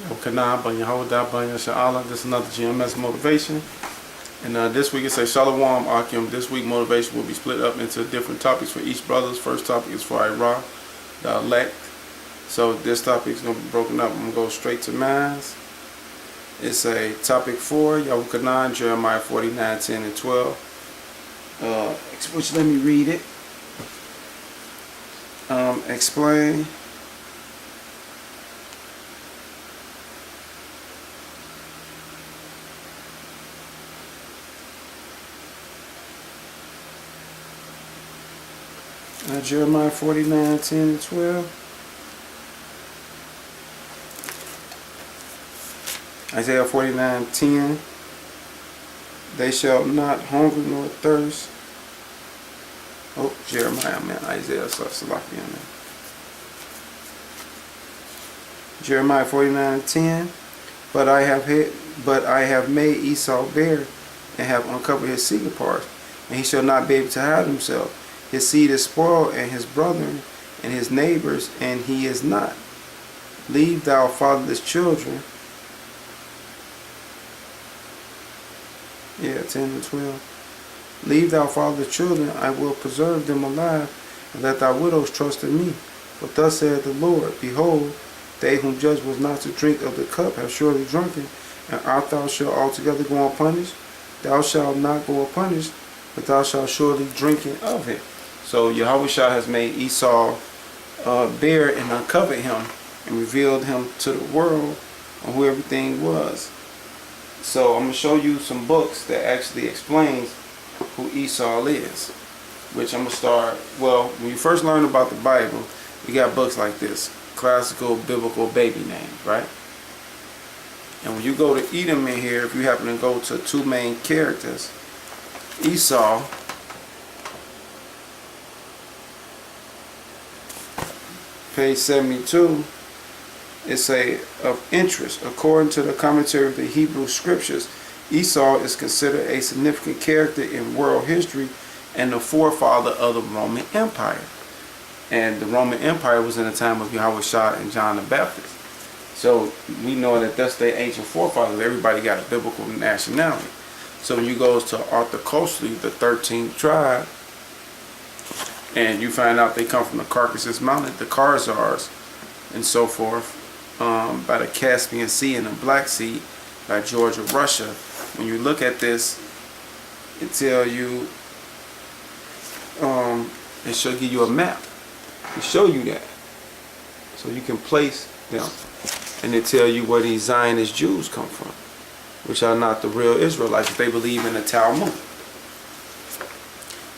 Kanah, Banyahoda, Banya Sha'ala. This is another GMS motivation. And this week it's a Shalom Akim. This week motivation will be split up into different topics for each brothers. First topic is for Ira, the elect. So this topic is going to be broken up. I'm going to go straight to Mass. It's a topic 4, Yahukanah, Jeremiah 49, 10 and 12. Which let me read it. Explain. Jeremiah 49, 10 and 12. Isaiah 49, 10. They shall not hunger nor thirst. Oh, Jeremiah, man. Isaiah, Salafi, man. Jeremiah 49, 10. But I have made Esau bare, and have uncovered his secret parts, and he shall not be able to hide himself. His seed is spoiled, and his brethren, and his neighbors, and he is not. Leave thou fatherless children. 10 and 12. Leave thou fatherless children, I will preserve them alive, and let thy widows trust in me. For thus saith the Lord, Behold, they whom judge was not to drink of the cup have surely drunken, and art thou shalt altogether go unpunished? Thou shalt not go unpunished, but thou shalt surely drink of it. So Yahushua has made Esau bare and uncovered him and revealed him to the world on who everything was. So I'm going to show you some books that actually explains who Esau is. Which I'm going to start, well, when you first learn about the Bible, you got books like this. Classical biblical baby names, right? And when you go to Edom in here, if you happen to go to two main characters, Esau, page 72, it's of interest. According to the commentary of the Hebrew scriptures, Esau is considered a significant character in world history and the forefather of the Roman Empire. And the Roman Empire was in the time of Yahushua and John the Baptist. So we know that that's their ancient forefathers. Everybody got a biblical nationality. So when you go to Arthocosli, the 13th tribe, and you find out they come from the Caucasus Mountain, the Khazars, and so forth, by the Caspian Sea and the Black Sea, by Georgia, Russia. When you look at this, it tell you, it should give you a map. It show you that, so you can place them, and it tell you where these Zionist Jews come from, which are not the real Israelites. They believe in the Talmud.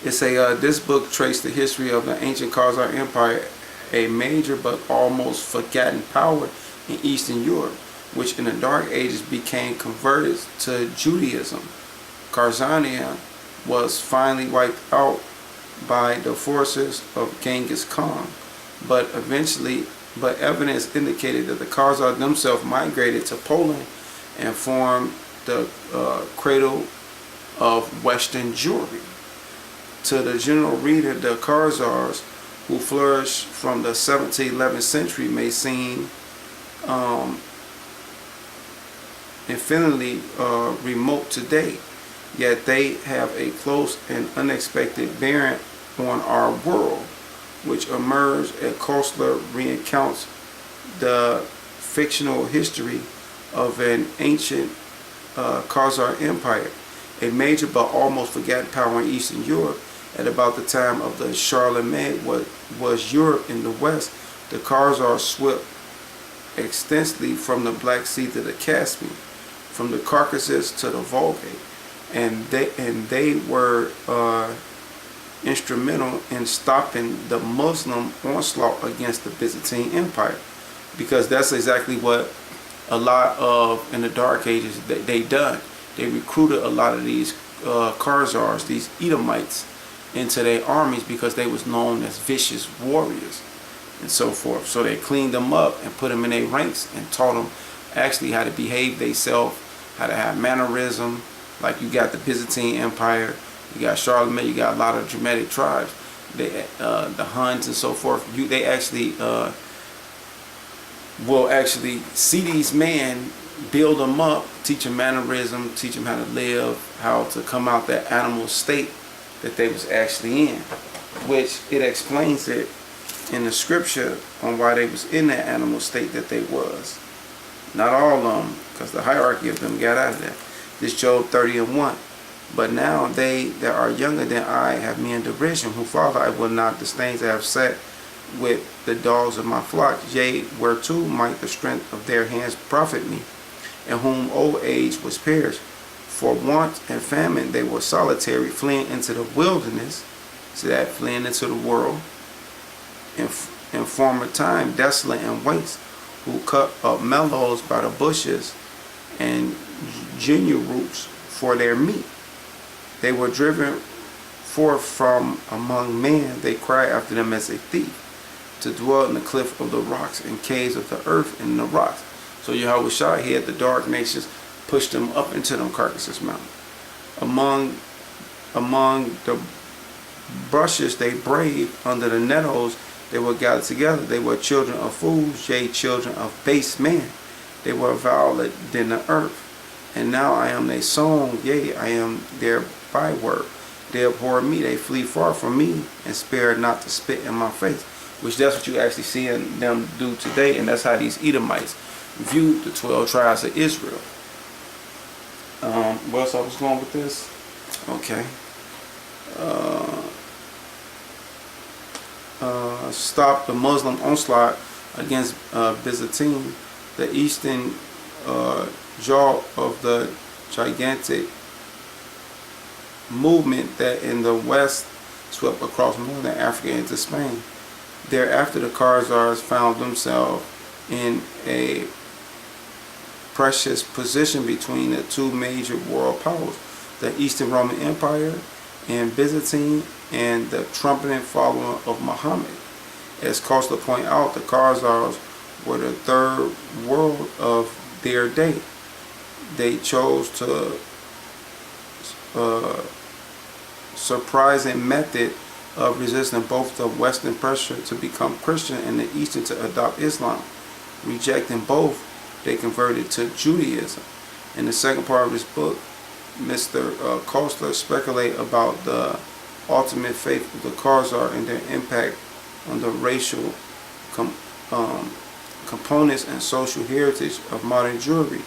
It's this book traced the history of the ancient Khazar Empire, a major but almost forgotten power in Eastern Europe, which in the Dark Ages became converted to Judaism. Khazania was finally wiped out by the forces of Genghis Khan, but evidence indicated that the Khazars themselves migrated to Poland and formed the cradle of Western Jewry. To the general reader, the Khazars, who flourished from the 7th to 11th century, may seem infinitely remote today, yet they have a close and unexpected bearing on our world, which emerged as Kostler recounts the fictional history of an ancient Khazar Empire, a major but almost forgotten power in Eastern Europe. At about the time of the Charlemagne was Europe in the West, the Khazars swept extensively from the Black Sea to the Caspian, from the Caucasus to the Volga, and they were instrumental in stopping the Muslim onslaught against the Byzantine Empire, because that's exactly what a lot of in the Dark Ages they done. They recruited a lot of these Khazars, these Edomites, into their armies because they was known as vicious warriors and so forth. So they cleaned them up and put them in their ranks and taught them actually how to behave themselves, how to have mannerism. Like you got the Byzantine Empire, you got Charlemagne, you got a lot of Germanic tribes, the Huns and so forth. They actually will actually see these men, build them up, teach them mannerism, teach them how to live, how to come out that animal state that they was actually in, which it explains it in the scripture on why they was in that animal state that they was. Not all of them, because the hierarchy of them got out of there. This Job 30:1. But now they that are younger than I have me in derision, whose father I will not disdain to have sat with the dogs of my flock. Yea, whereto might the strength of their hands profit me, and whom old age was perished. For want and famine they were solitary, fleeing into the wilderness. See that? Fleeing into the world. In former time, desolate and waste, who cut up mallows by the bushes and ginu roots for their meat. They were driven forth from among men. They cry after them as a thief, to dwell in the cliff of the rocks and caves of the earth and the rocks. So Yahweh Shai, he had the dark nations push them up into them carcasses mountain. Among the brushes they braved, under the nettles they were gathered together. They were children of fools, yea, children of base men. They were violent than the earth. And now I am their song, yea, I am their byword. They abhor me, they flee far from me, and spare not to spit in my face. Which that's what you actually see them do today, and that's how these Edomites viewed the 12 tribes of Israel. Where else I was going with this? Okay. Stop the Muslim onslaught against Byzantine, the eastern jaw of the gigantic movement that in the west swept across northern Africa into Spain. Thereafter, the Khazars found themselves in a precious position between the two major world powers, the Eastern Roman Empire and Byzantine, and the trumpeting follower of Muhammad. As Costa pointed out, the Khazars were the third world of their day. They chose to surprising method of resisting both the Western pressure to become Christian and the Eastern to adopt Islam. Rejecting both, they converted to Judaism. In the second part of this book, Mr. Costa speculate about the ultimate faith of the Khazar and their impact on the racial components and social heritage of modern Jewry.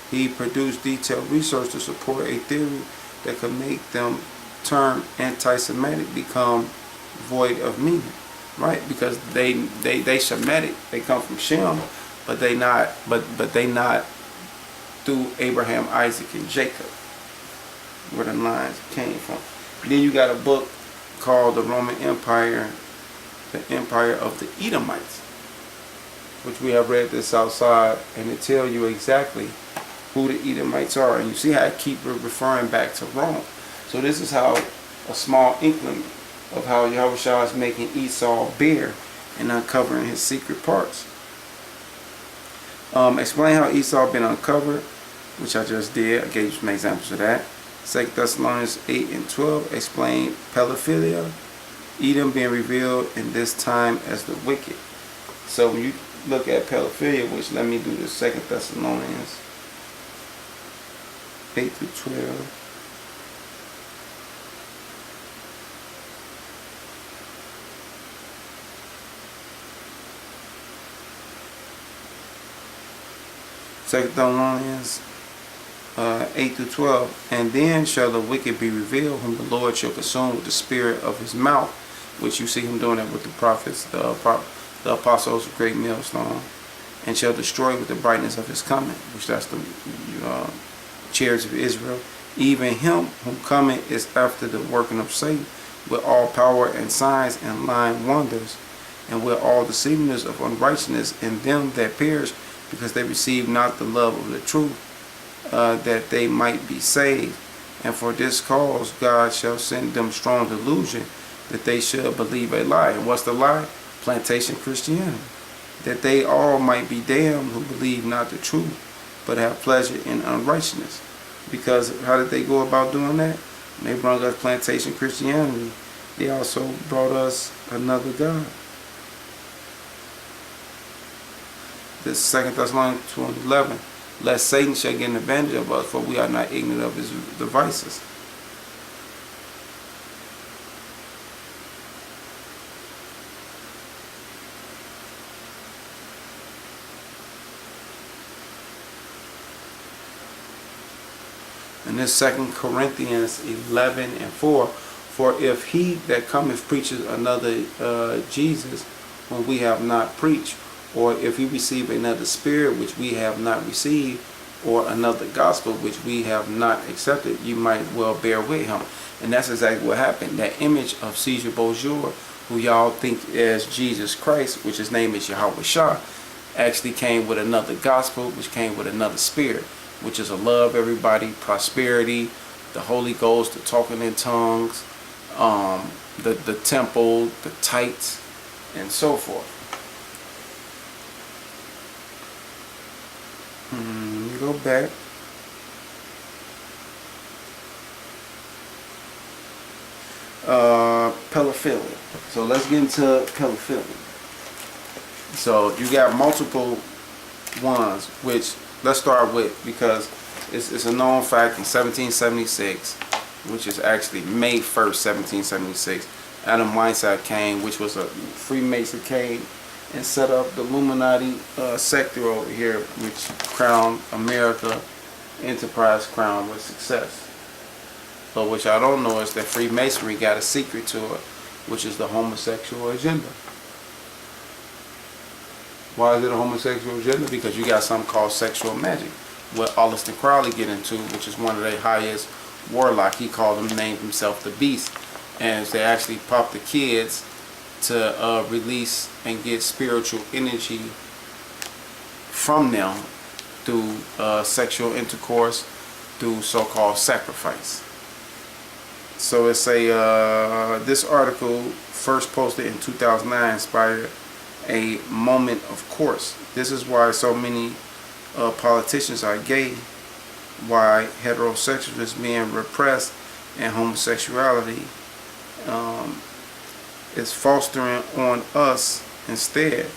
He produced detailed research to support a theory that could make them turn anti-Semitic, become void of meaning, right? Because they Shemitic, they come from Shem, but they not through Abraham, Isaac, and Jacob, where the lines came from. Then you got a book called The Roman Empire, the Empire of the Edomites, which we have read this outside, and it tells you exactly who the Edomites are, and you see how it keeps referring back to Rome. So this is how a small inkling of how Yahushua is making Esau bare and uncovering his secret parts. Explain how Esau been uncovered, which I just did. I gave you some examples of that. 2 Thessalonians 8:12 explain pedophilia, Edom being revealed in this time as the wicked. So when you look at pedophilia, which let me do the 2 Thessalonians 8-12. Second Thessalonians 8-12, and then shall the wicked be revealed, whom the Lord shall consume with the spirit of his mouth, which you see him doing that with the prophets, the apostles, great millstone, and shall destroy with the brightness of his coming, which that's the chariots of Israel. Even him whom cometh is after the working of Satan, with all power and signs and lying wonders, and with all deceivingness of unrighteousness in them that perish, because they receive not the love of the truth, that they might be saved. And for this cause God shall send them strong delusion, that they should believe a lie. And what's the lie? Plantation Christianity. That they all might be damned who believe not the truth, but have pleasure in unrighteousness. Because how did they go about doing that? When they brought us plantation Christianity, they also brought us another God. This 2 Thessalonians 2:11. Lest Satan shall get an advantage of us, for we are not ignorant of his devices. And this 2 Corinthians 11:4. For if he that cometh preaches another Jesus, whom we have not preached, or if he receive another spirit which we have not received, or another gospel which we have not accepted, you might well bear with him. And that's exactly what happened. That image of Caesar Borgia, who y'all think as Jesus Christ, which his name is Yahweh Shah, actually came with another gospel, which came with another spirit, which is a love everybody, prosperity, the Holy Ghost, the talking in tongues, the temple, the tights, and so forth. You go back. Pedophilia. So let's get into pedophilia. So you got multiple ones, which let's start with, because it's a known fact in 1776, which is actually May 1st, 1776, Adam Weinstein came, which was a Freemason, came and set up the Illuminati sector over here, which crowned America enterprise crowned with success. But what y'all don't know is that Freemasonry got a secret to it, which is the homosexual agenda. Why is it a homosexual agenda? Because you got something called sexual magic, what Aleister Crowley get into, which is one of their highest warlock. He called him, named himself the Beast, and they actually pop the kids to release and get spiritual energy from them through sexual intercourse, through so-called sacrifice. So it's a this article, first posted in 2009, inspired a moment of course. This is why so many politicians are gay, why heterosexualism is being repressed, and homosexuality is fostering on us instead.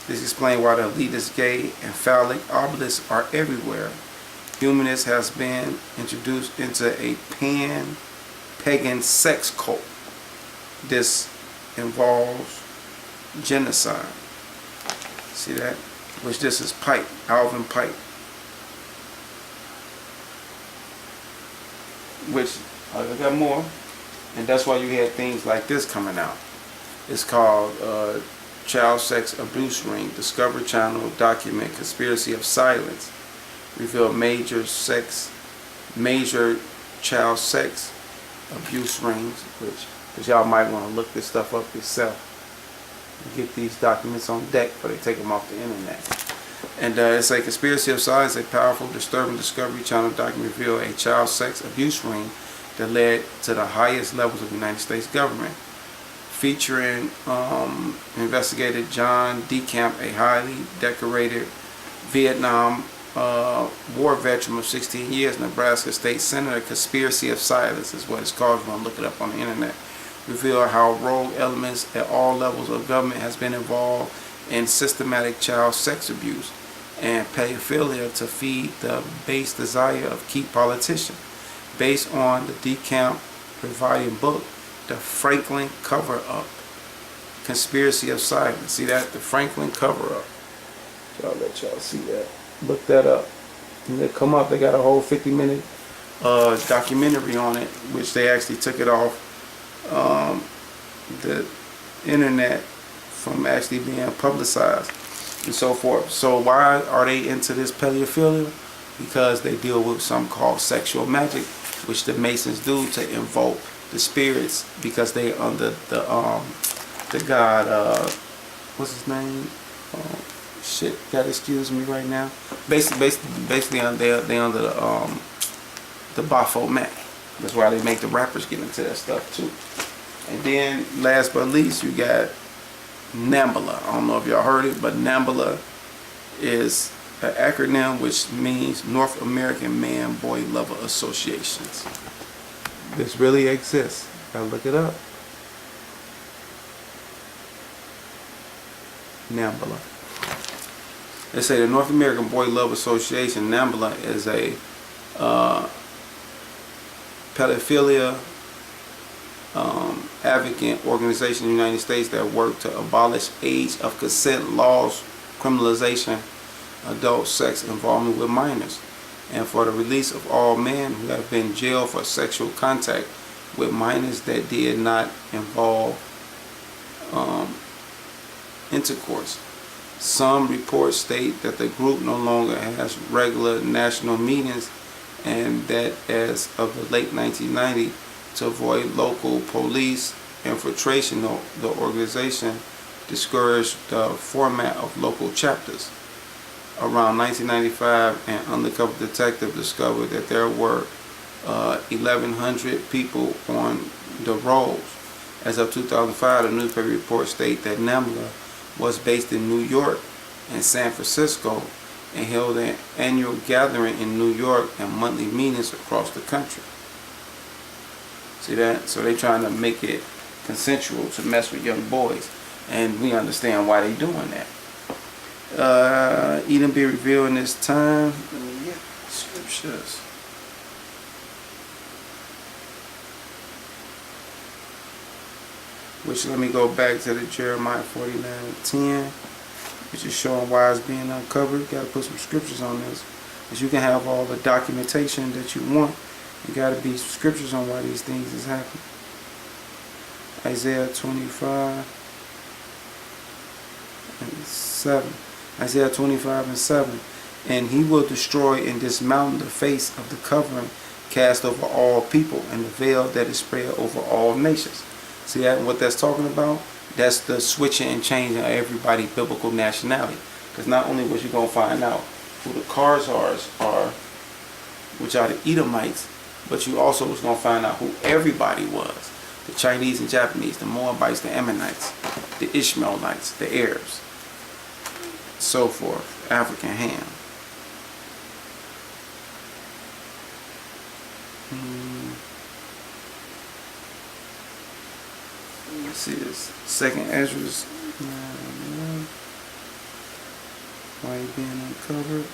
This explains why the elitist, gay, and phallic obelisks are everywhere. Humanism has been introduced into a pagan sex cult. This involves genocide. See that? Which this is Pike, Alvin Pike. Which, I got more. And that's why you had things like this coming out. It's called Child Sex Abuse Ring. Discovery Channel document conspiracy of silence. Reveal major child sex abuse rings, which y'all might want to look this stuff up yourself. Get these documents on deck before they take them off the internet. And it's a conspiracy of silence, a powerful, disturbing Discovery Channel document revealed a child sex abuse ring that led to the highest levels of the United States government. Featuring investigator John DeCamp, a highly decorated Vietnam war veteran of 16 years, Nebraska State Senator. Conspiracy of silence is what it's called. You want to look it up on the internet. Reveal how rogue elements at all levels of government has been involved in systematic child sex abuse and pedophilia to feed the base desire of key politicians. Based on the DeCamp providing book, The Franklin Cover-Up. Conspiracy of Silence. See that? The Franklin Cover-Up. I'll let y'all see that. Look that up. And they come up, they got a whole 50-minute documentary on it, which they actually took it off the internet from actually being publicized and so forth. So why are they into this pedophilia? Because they deal with something called sexual magic, which the Masons do to invoke the spirits, because they under the god what's his name? Shit, gotta excuse me right now. Basically they under the Baphomet. That's why they make the rappers get into that stuff too. And then last but least, you got NAMBLA. I don't know if y'all heard it, but NAMBLA is an acronym which means North American Man Boy Lover Associations. This really exists. Gotta look it up. NAMBLA. They say the North American Boy Love Association, NAMBLA, is a pedophilia advocate organization in the United States that work to abolish age of consent laws, criminalization adult sex involvement with minors, and for the release of all men who have been jailed for sexual contact with minors that did not involve intercourse. Some reports state that the group no longer has regular national meetings, and that as of the late 1990s, to avoid local police infiltration, the organization discouraged the format of local chapters. Around 1995, an undercover detective discovered that there were 1,100 people on the rolls. As of 2005, the newspaper reports state that NAMBLA was based in New York and San Francisco and held an annual gathering in New York and monthly meetings across the country. See that? So they're trying to make it consensual to mess with young boys, and we understand why they're doing that. Edom be revealed in this time. Let me get scriptures. Which, let me go back to the Jeremiah 49:10, which is showing why it's being uncovered. Got to put some scriptures on this, because you can have all the documentation that you want. You got to be scriptures on why these things is happening. Isaiah 25:7. Isaiah 25:7. And he will destroy and dismount the face of the covering cast over all people, and the veil that is spread over all nations. See that? What that's talking about? That's the switching and changing of everybody's biblical nationality. Because not only was you going to find out who the Khazars are, which are the Edomites, but you also was going to find out who everybody was. The Chinese and Japanese, the Moabites, the Ammonites, the Ishmaelites, the Arabs, so forth, African Ham. Let's see this. Second Ezra's. Why he being uncovered?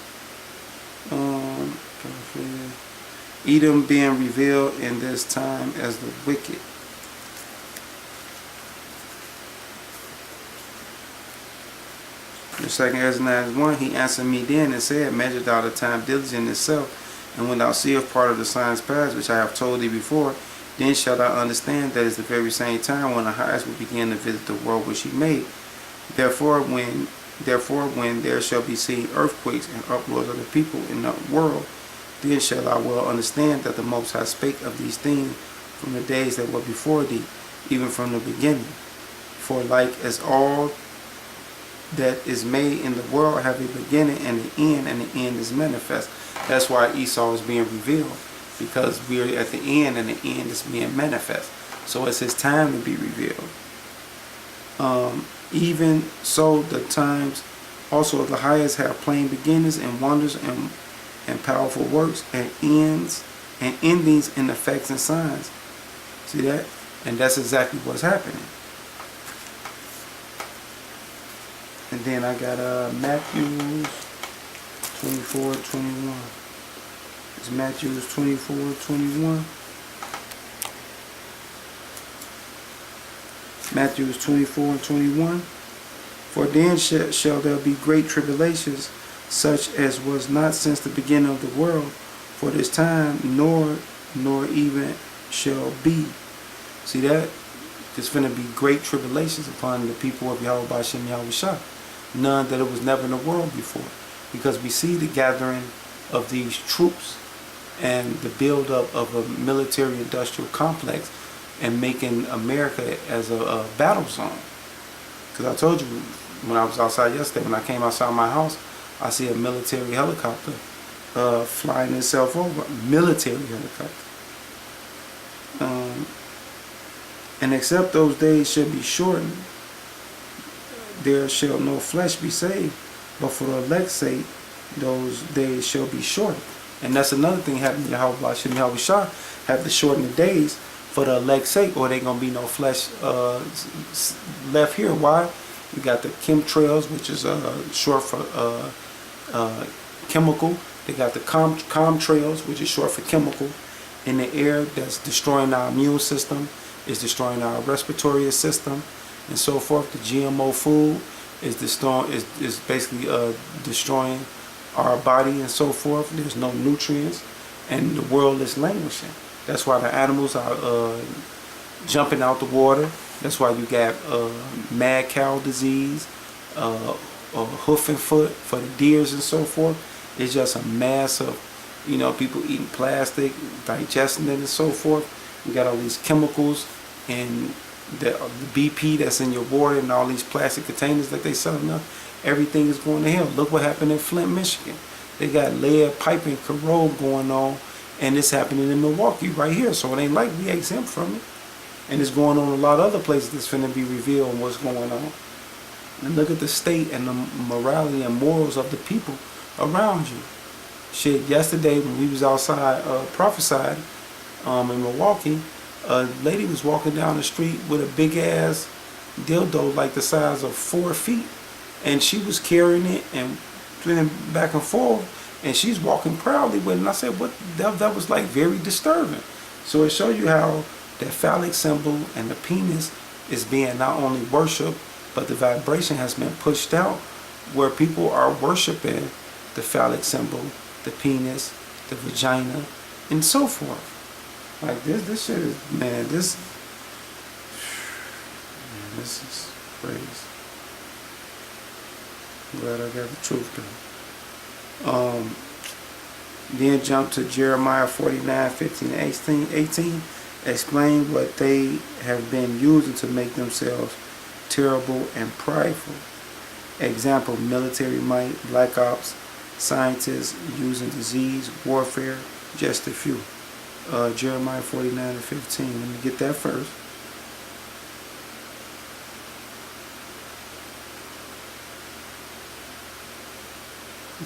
Edom being revealed in this time as the wicked. The second Ezra 9:1, he answered me then and said, measure thou the time diligent itself, and when thou seest part of the signs past, which I have told thee before, then shalt thou understand that it's the very same time when the highest will begin to visit the world which he made. Therefore when there shall be seen earthquakes and uproars of the people in the world, then shall I well understand that the Most High spake of these things from the days that were before thee, even from the beginning. For like as all that is made in the world have a beginning and an end is manifest. That's why Esau is being revealed, because we're at the end and the end is being manifest. So it's his time to be revealed. Even so, the times also of the highest have plain beginnings and wonders and powerful works and ends and endings and effects and signs. See that? And that's exactly what's happening. And then I got Matthew 24:21. It's Matthew 24:21. Matthew 24:21. For then shall there be great tribulations, such as was not since the beginning of the world, for this time, nor even shall be. See that? There's going to be great tribulations upon the people of Yahweh B'Shem Yahushua. None that it was never in the world before. Because we see the gathering of these troops and the build-up of a military-industrial complex and making America as a battle zone. Because I told you, when I was outside yesterday, when I came outside my house, I see a military helicopter flying itself over. Military helicopter. And except those days shall be shortened, there shall no flesh be saved, but for the elect's sake, those days shall be shortened. And that's another thing happening. Yahweh B'Shem Yahushua have to shorten the days for the elect's sake, or there ain't gonna be no flesh left here. Why? We got the chemtrails, which is short for chemical. They got the chemtrails, which is short for chemical, in the air that's destroying our immune system, is destroying our respiratory system, and so forth. The GMO food is basically destroying our body and so forth. There's no nutrients, and the world is languishing. That's why the animals are jumping out the water. That's why you got mad cow disease, hoof and foot for the deers and so forth. It's just a mass of, people eating plastic, digesting it and so forth. You got all these chemicals and the BP that's in your water and all these plastic containers that they sell now. Everything is going to hell. Look what happened in Flint, Michigan. They got lead piping corrode going on, and it's happening in Milwaukee right here. So it ain't like we exempt from it. And it's going on in a lot of other places that's finna be revealed on what's going on. And look at the state and the morality and morals of the people around you. Shit, yesterday when we was outside prophesied in Milwaukee, a lady was walking down the street with a big ass dildo like the size of 4 feet, and she was carrying it and doing back and forth, and she's walking proudly with it. And I said, what? That was like very disturbing. So it shows you how that phallic symbol and the penis is being not only worshipped, but the vibration has been pushed out where people are worshiping the phallic symbol, the penis, the vagina, and so forth. Like this shit is, man, this is crazy. I'm glad I got the truth though. Then jump to Jeremiah 49:15-18. Explain what they have been using to make themselves terrible and prideful. Example, military might, black ops, scientists using disease, warfare, just a few. Jeremiah 49:15. Let me get that first.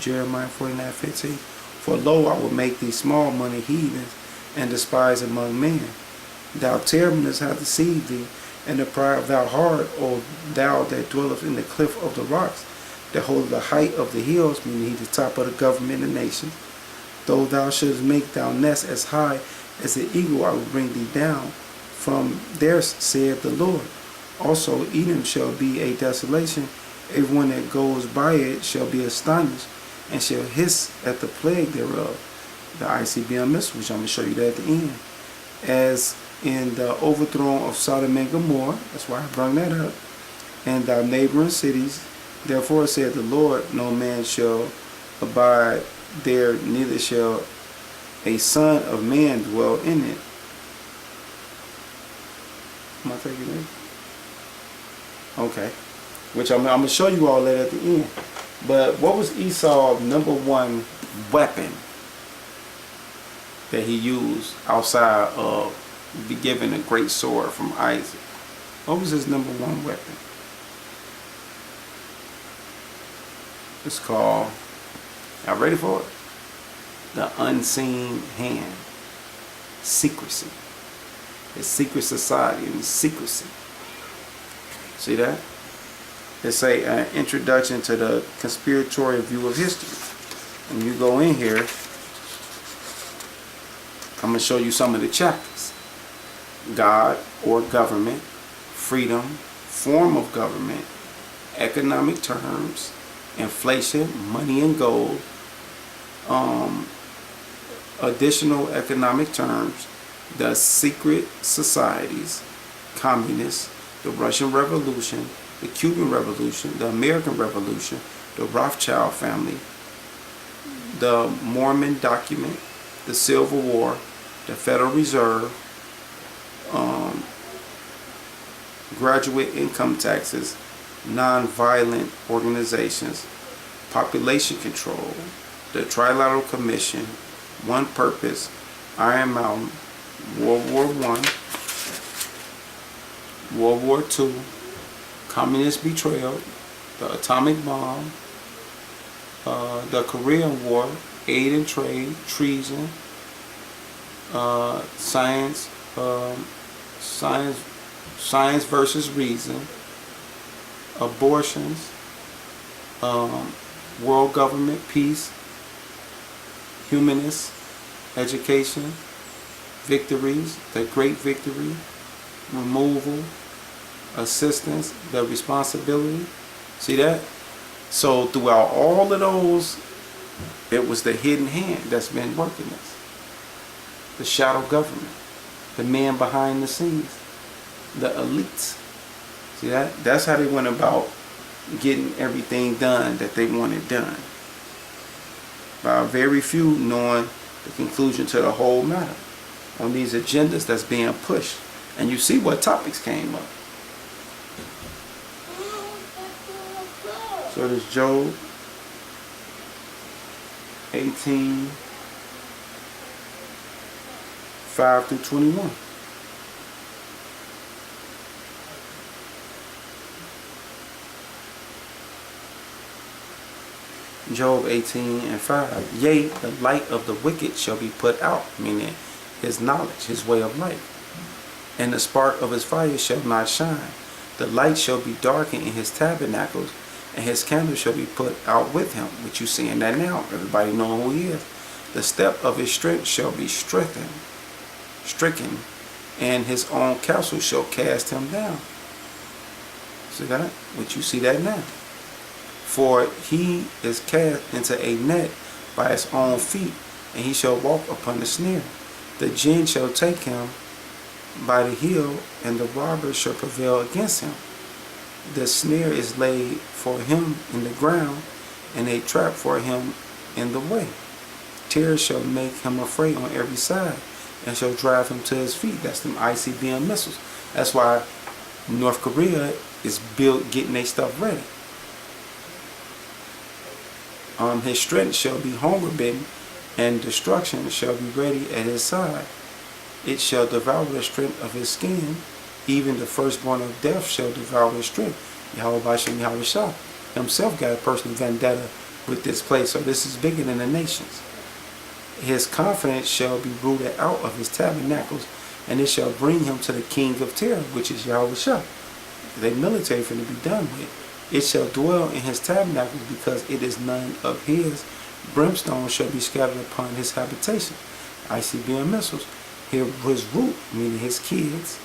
Jeremiah 49:15. For lo, I will make thee small money heathens and despised among men. Thou terribleness hath deceived thee, and the pride of thy heart, O thou that dwellest in the cliff of the rocks, that holdeth the height of the hills, meaning he the top of the government and nation. Though thou shouldest make thy nest as high as the eagle, I will bring thee down from there, saith the Lord. Also Edom shall be a desolation, everyone that goes by it shall be astonished, and shall hiss at the plague thereof. The ICBM missile, which I'm going to show you that at the end. As in the overthrow of Sodom and Gomorrah, that's why I brought that up, and thy neighboring cities. Therefore said the Lord, no man shall abide there, neither shall a son of man dwell in it. Am I taking it? Okay. Which I'm going to show you all that at the end. But what was Esau's #1 weapon that he used outside of be given a great sword from Isaac? What was his #1 weapon? It's called, y'all ready for it? The unseen hand. Secrecy. It's secret society and secrecy. See that? It's an introduction to the conspiratorial view of history. And you go in here, I'm going to show you some of the chapters. God or government, freedom, form of government, economic terms, inflation, money and gold, additional economic terms, the secret societies, communists, the Russian Revolution, the Cuban Revolution, the American Revolution, the Rothschild family, the Mormon document, the Civil War, the Federal Reserve, graduate income taxes, non-violent organizations, population control, the Trilateral Commission, One Purpose, Iron Mountain, World War I, World War II, Communist betrayal, the atomic bomb, the Korean War, aid and trade, treason, science versus reason, abortions, world government, peace, humanist, education, victories, the great victory, removal, assistance, the responsibility. See that? So throughout all of those, it was the hidden hand that's been working this. The shadow government, the man behind the scenes, the elites. See that? That's how they went about getting everything done that they wanted done. By very few knowing the conclusion to the whole matter on these agendas that's being pushed. And you see what topics came up. So there's Job 18, 5 through 21. Job 18 and 5. Yea, the light of the wicked shall be put out, meaning his knowledge, his way of life. And the spark of his fire shall not shine. The light shall be darkened in his tabernacles, and his candle shall be put out with him. Which you seeing that now. Everybody know who he is. The step of his strength shall be stricken, and his own counsel shall cast him down. See that? Which you see that now. For he is cast into a net by his own feet, and he shall walk upon the snare. The jinn shall take him by the heel, and the robber shall prevail against him. The snare is laid for him in the ground, and a trap for him in the way. Terror shall make him afraid on every side, and shall drive him to his feet. That's them ICBM missiles. That's why North Korea is built getting their stuff ready. His strength shall be hunger bitten, and destruction shall be ready at his side. It shall devour the strength of his skin, even the firstborn of death shall devour his strength. Yahweh Bashem Yahweh Shah himself got a personal vendetta with this place, so this is bigger than the nations. His confidence shall be rooted out of his tabernacles, and it shall bring him to the king of terror, which is Yahweh Shah. Their military finna be done with. It shall dwell in his tabernacles, because it is none of his. Brimstone shall be scattered upon his habitation. ICBM missiles. His root, meaning his kids,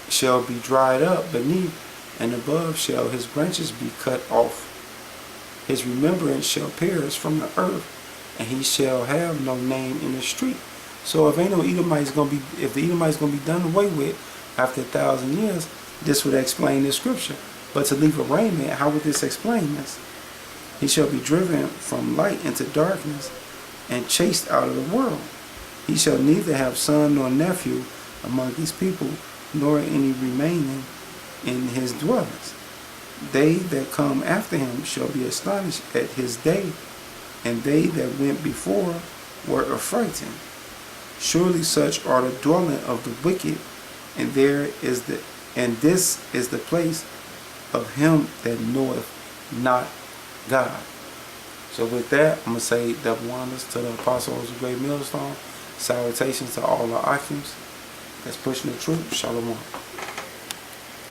shall be dried up beneath, and above shall his branches be cut off. His remembrance shall perish from the earth, and he shall have no name in the street. So if ain't no Edomites gonna be, if the Edomites gonna be done away with after 1,000 years, this would explain this scripture. But to leave a raiment, how would this explain this? He shall be driven from light into darkness, and chased out of the world. He shall neither have son nor nephew among these people, nor any remaining in his dwellings. They that come after him shall be astonished at his day, and they that went before were affrighted. Surely such are the dwelling of the wicked, and this is the place of him that knoweth not God. So with that, I'm going to say double honors to the apostles of Great Millstone. Salutations to all the Akims that's pushing the truth. Shalom.